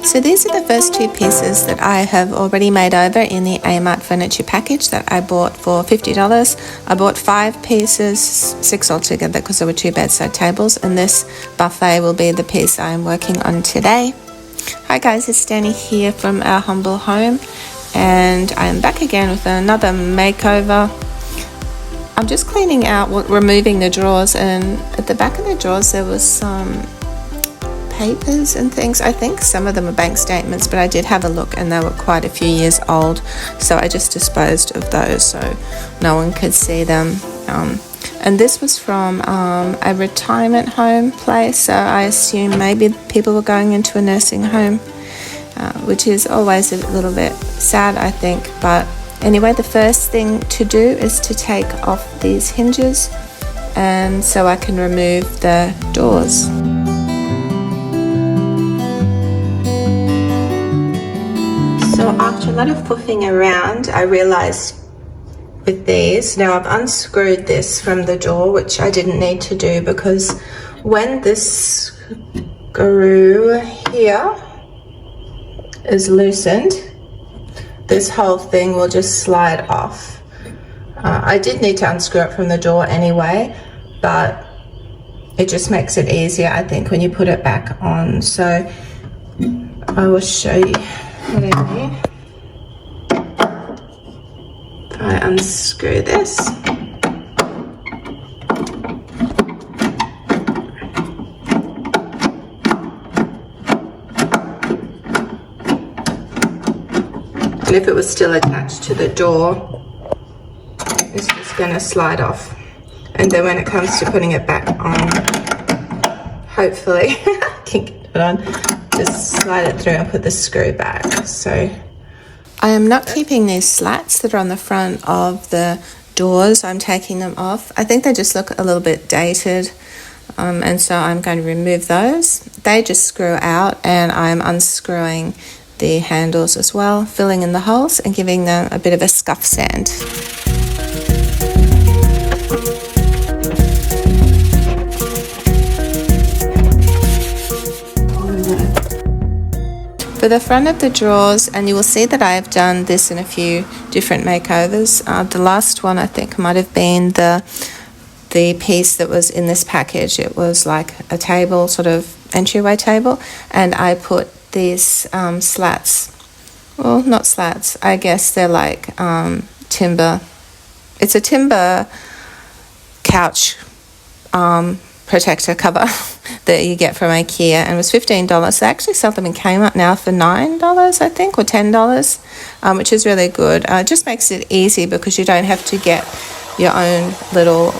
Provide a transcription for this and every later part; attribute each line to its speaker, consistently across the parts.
Speaker 1: So these are the first two pieces that I have already made over in the Amart furniture package that I bought for $50. I bought 5 pieces, 6 altogether because there were 2 bedside tables, and this buffet will be the piece I'm working on today. Hi guys, it's Danny here from our humble home, and I'm back again with another makeover. I'm just cleaning out, removing the drawers, and at the back of the drawers there was some papers and things. I think some of them are bank statements, but I did have a look and they were quite a few years old, so I just disposed of those so no one could see them. And this was from a retirement home place, so I assume maybe people were going into a nursing home, which is always a little bit sad, I think. But anyway, the first thing to do is to take off these hinges, and so I can remove the doors. So after a lot of puffing around, I realized with these, now I've unscrewed this from the door, which I didn't need to do, because when this screw here is loosened, this whole thing will just slide off. I did need to unscrew it from the door anyway, but it just makes it easier, I think, when you put it back on. So I will show you what I mean. If I unscrew this, and if it was still attached to the door, it's just going to slide off. And then when it comes to putting it back on, hopefully I can get it on, just slide it through and put the screw back. So I am not keeping these slats that are on the front of the doors. I'm taking them off. I think they just look a little bit dated, and so I'm going to remove those. They just screw out, and I'm unscrewing the handles as well, filling in the holes and giving them a bit of a scuff sand. For the front of the drawers, and you will see that I have done this in a few different makeovers. The last one I think might have been the piece that was in this package. It was like a table, sort of entryway table, and I put these slats, well, not slats, I guess they're like timber. It's a timber couch protector cover that you get from IKEA, and it was $15. They actually sell them in Kmart now for $9, I think, or $10, which is really good. It just makes it easy because you don't have to get your own little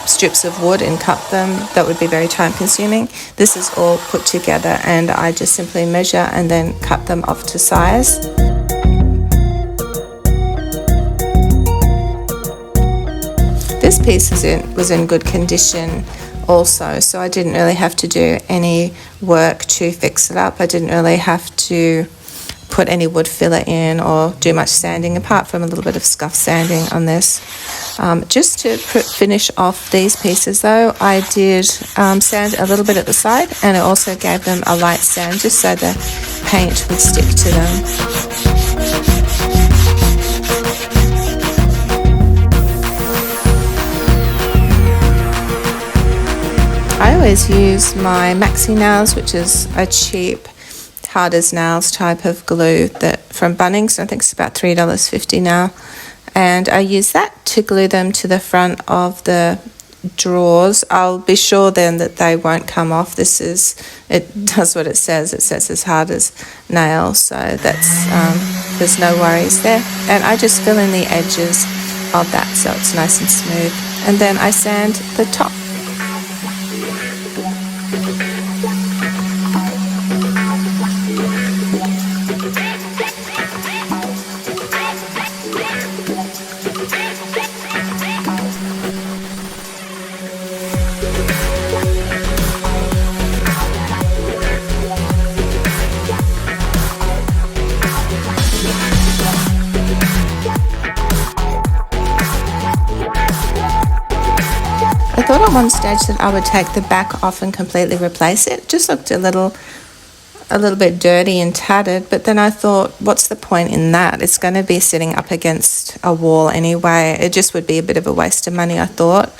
Speaker 1: strips of wood and cut them. That would be very time consuming. This is all put together, and I just simply measure and then cut them off to size. This piece was in good condition also, so I didn't really have to do any work to fix it up. I didn't really have to put any wood filler in or do much sanding, apart from a little bit of scuff sanding on this. Just to finish off these pieces though, I did sand a little bit at the side, and I also gave them a light sand just so the paint would stick to them. I always use my Maxi Nails, which is a cheap hard as nails type of glue that from Bunnings. I think it's about $3.50 now, and I use that to glue them to the front of the drawers. I'll be sure then that they won't come off. It does what it says. It says as hard as nails, so that's there's no worries there. And I just fill in the edges of that so it's nice and smooth, and then I sand the top. I thought at one stage that I would take the back off and completely replace it. It just looked a little a little bit dirty and tattered, but then I thought, what's the point in that? It's going to be sitting up against a wall anyway. It just would be a bit of a waste of money, I thought.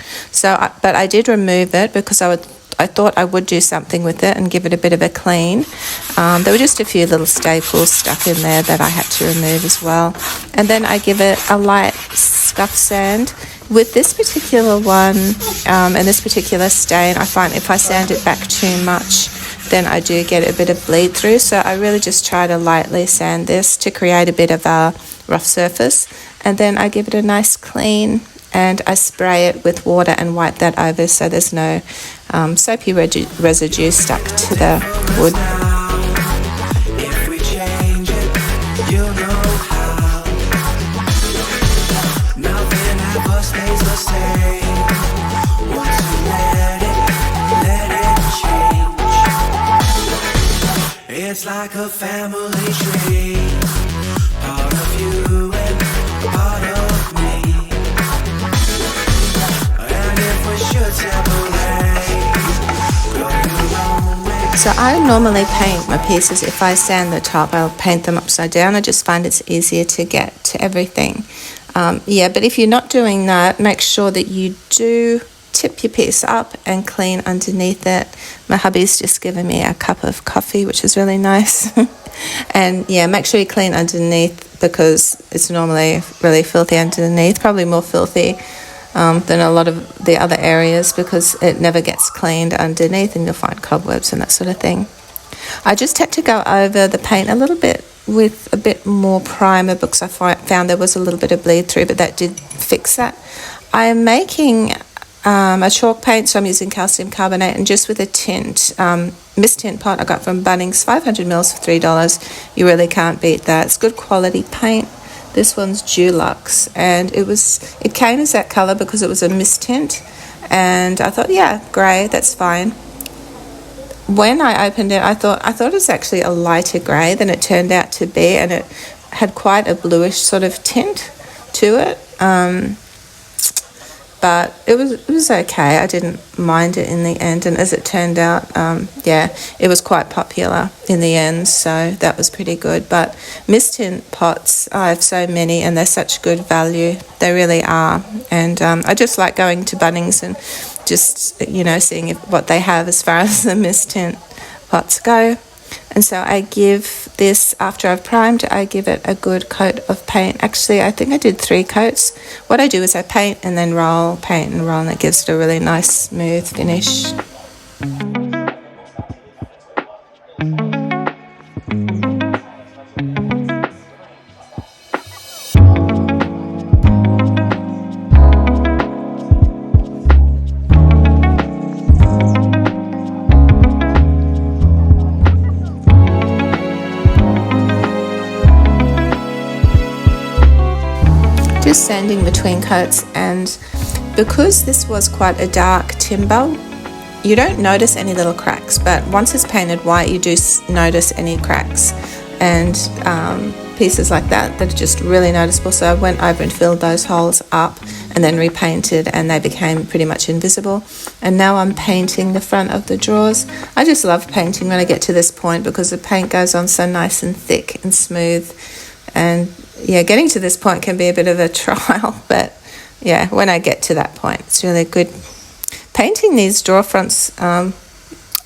Speaker 1: But I did remove it because I thought I would do something with it and give it a bit of a clean. There were just a few little staples stuck in there that I had to remove as well. And then I give it a light scuff sand. With this particular one and this particular stain, I find if I sand it back too much, then I do get a bit of bleed through. So I really just try to lightly sand this to create a bit of a rough surface. And then I give it a nice clean and I spray it with water and wipe that over so there's no soapy residue stuck to the wood.
Speaker 2: It's like a family tree, part of you and part of me. And if we should separate, go your own way.
Speaker 1: So I normally paint my pieces. If I sand the top, I'll paint them upside down. I just find it's easier to get to everything. But if you're not doing that, make sure that you do tip your piece up and clean underneath it. My hubby's just given me a cup of coffee, which is really nice. And yeah, make sure you clean underneath because it's normally really filthy underneath, probably more filthy than a lot of the other areas because it never gets cleaned underneath and you'll find cobwebs and that sort of thing. I just had to go over the paint a little bit with a bit more primer because I found there was a little bit of bleed through, but that did fix that. I am making a chalk paint, so I'm using calcium carbonate and just with a tint, mist tint pot I got from Bunnings, 500 mils for $3. You really can't beat that. It's good quality paint. This one's Dulux and it came as that colour because it was a mist tint and I thought, yeah, grey, that's fine. When I opened it, I thought it was actually a lighter grey than it turned out to be, and it had quite a bluish sort of tint to it. But it was okay. I didn't mind it in the end, and as it turned out, it was quite popular in the end, so that was pretty good. But mist tint pots, I have so many, and they're such good value. They really are, and I just like going to Bunnings and just seeing what they have as far as the mist tint pots go. And so I give this, after I've primed, I give it a good coat of paint. Actually, I think I did 3 coats. What I do is I paint and then roll, paint and roll, and it gives it a really nice smooth finish. Just sanding between coats, and because this was quite a dark timber, you don't notice any little cracks, but once it's painted white you do notice any cracks and pieces like that are just really noticeable. So I went over and filled those holes up and then repainted, and they became pretty much invisible. And now I'm painting the front of the drawers. I just love painting when I get to this point because the paint goes on so nice and thick and smooth, and yeah, getting to this point can be a bit of a trial, but yeah, when I get to that point, it's really good. Painting these drawer fronts, I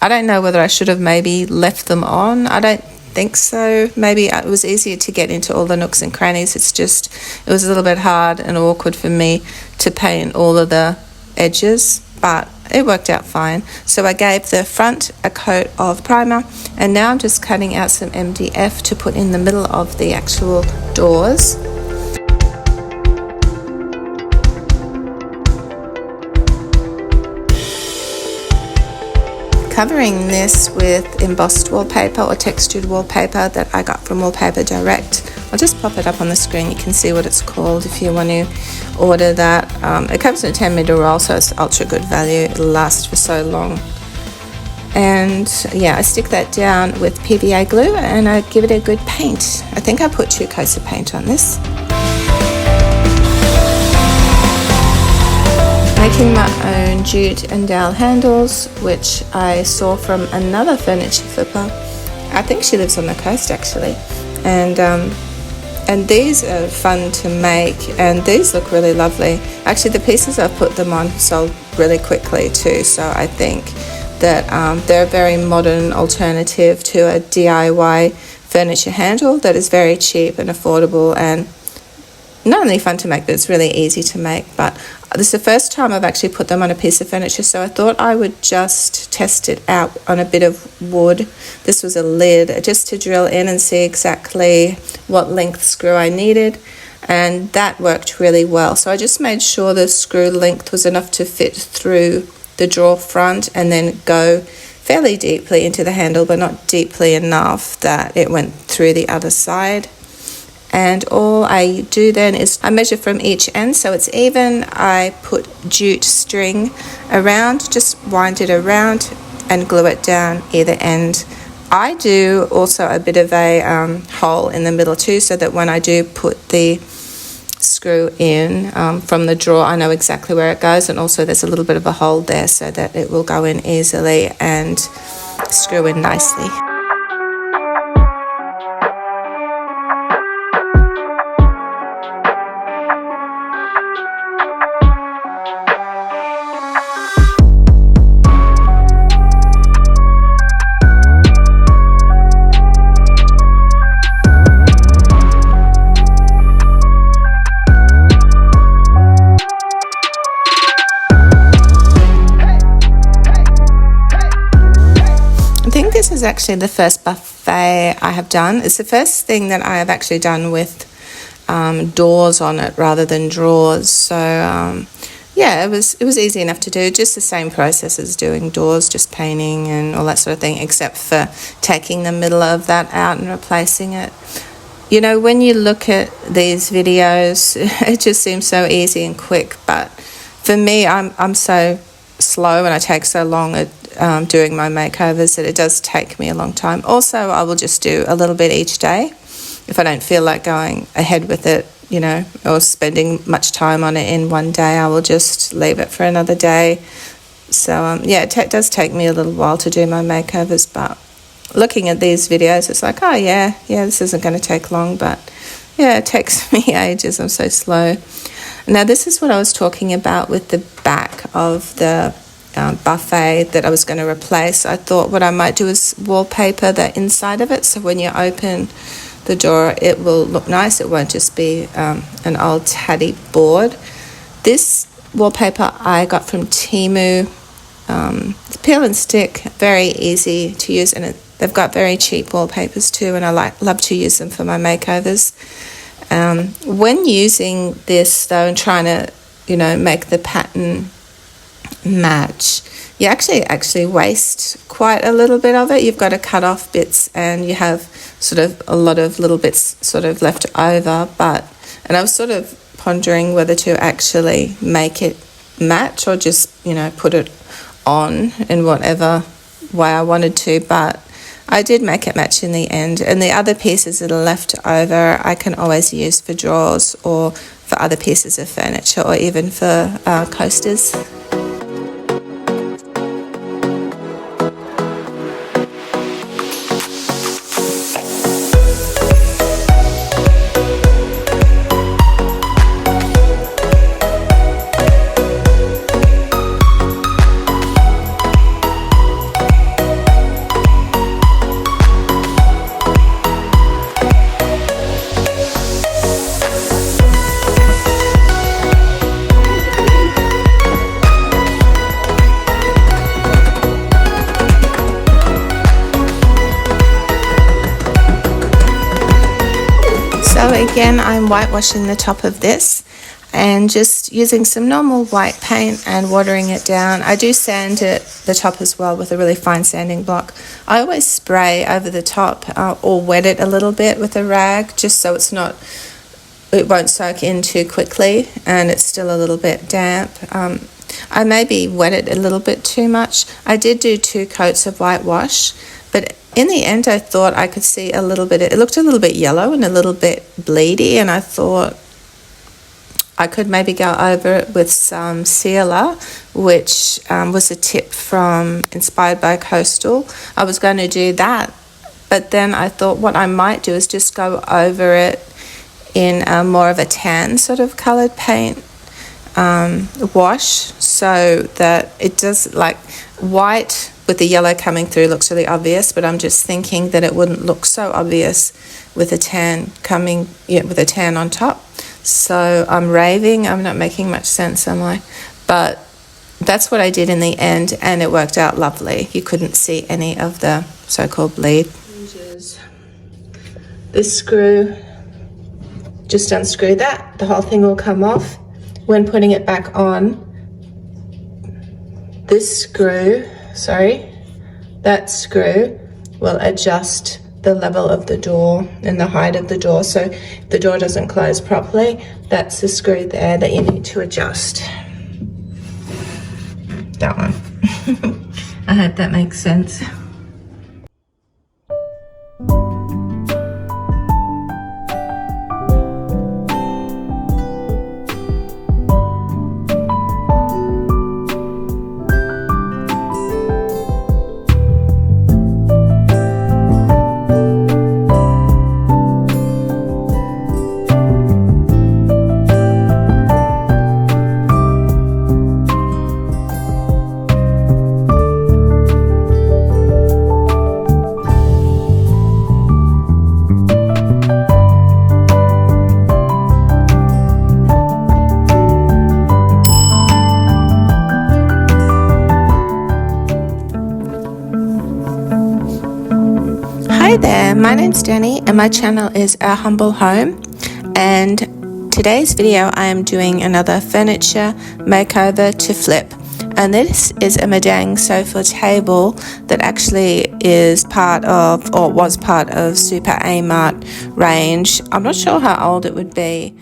Speaker 1: don't know whether I should have maybe left them on. I don't think so. Maybe it was easier to get into all the nooks and crannies. It was a little bit hard and awkward for me to paint all of the edges, but it worked out fine. So I gave the front a coat of primer, and now I'm just cutting out some MDF to put in the middle of the actual doors. Covering this with embossed wallpaper or textured wallpaper that I got from Wallpaper Direct. I'll just pop it up on the screen. You can see what it's called if you want to order that. It comes in a 10-meter roll, so it's ultra good value. It'll last for so long. And yeah, I stick that down with PVA glue and I give it a good paint. I think I put 2 coats of paint on this. Making my own jute and dowel handles, which I saw from another furniture flipper. I think she lives on the coast actually, and these are fun to make, and these look really lovely. Actually, the pieces I've put them on sold really quickly too, so I think that they're a very modern alternative to a DIY furniture handle that is very cheap and affordable, and not only fun to make, but it's really easy to make. But this is the first time I've actually put them on a piece of furniture, so I thought I would just test it out on a bit of wood. This was a lid, just to drill in and see exactly what length screw I needed, and that worked really well. So I just made sure the screw length was enough to fit through the drawer front and then go fairly deeply into the handle, but not deeply enough that it went through the other side. And all I do then is I measure from each end so it's even. I put jute string around, just wind it around and glue it down either end. I do also a bit of a hole in the middle too, so that when I do put the screw in from the drawer, I know exactly where it goes, and also there's a little bit of a hole there so that it will go in easily and screw in nicely. This is actually the first buffet I have done. It's the first thing that I have actually done with doors on it rather than drawers. So yeah, it was easy enough to do. Just the same process as doing doors, just painting and all that sort of thing, except for taking the middle of that out and replacing it. You know, when you look at these videos, it just seems so easy and quick, but for me, I'm so slow and I take so long at doing my makeovers that it does take me a long time. Also, I will just do a little bit each day if I don't feel like going ahead with it, you know, or spending much time on it in one day. I will just leave it for another day. So yeah, it does take me a little while to do my makeovers, but looking at these videos, it's like, oh yeah, this isn't going to take long, but yeah, it takes me ages. I'm so slow. Now, this is what I was talking about with the back of the buffet that I was going to replace. I thought what I might do is wallpaper the inside of it, so when you open the door it will look nice. It won't just be an old tatty board. This wallpaper I got from Temu. It's peel and stick, very easy to use, and they've got very cheap wallpapers too, and I love to use them for my makeovers. When using this though and trying to, you know, make the pattern match, you actually waste quite a little bit of it. You've got to cut off bits and you have sort of a lot of little bits sort of left over, and I was sort of pondering whether to actually make it match or just, you know, put it on in whatever way I wanted to, but I did make it match in the end. And the other pieces that are left over I can always use for drawers or for other pieces of furniture or even for coasters. So again, I'm whitewashing the top of this and just using some normal white paint and watering it down. I do sand it, the top as well, with a really fine sanding block. I always spray over the top or wet it a little bit with a rag, just so it won't soak in too quickly and it's still a little bit damp. I maybe wet it a little bit too much. I did do 2 coats of whitewash, but in the end I thought I could see a little bit, it looked a little bit yellow and a little bit bleedy, and I thought I could maybe go over it with some sealer, which was a tip from Inspired by Coastal. I was going to do that but then I thought what I might do is just go over it in more of a tan sort of coloured paint wash, so that it does, like, white with the yellow coming through looks really obvious, but I'm just thinking that it wouldn't look so obvious with a tan coming, with a tan on top. So I'm raving, I'm not making much sense, am I? But that's what I did in the end, and it worked out lovely. You couldn't see any of the so-called bleed. This screw, just unscrew that, the whole thing will come off. When putting it back on, this screw, that screw will adjust the level of the door and the height of the door, so if the door doesn't close properly, that's the screw there that you need to adjust. That one. I hope that makes sense. Hi there, my name's Danny and my channel is Our Humble Home, and today's video I am doing another furniture makeover to flip, and this is a Madang sofa table that actually is part of, or was part of, Super Amart range. I'm not sure how old it would be,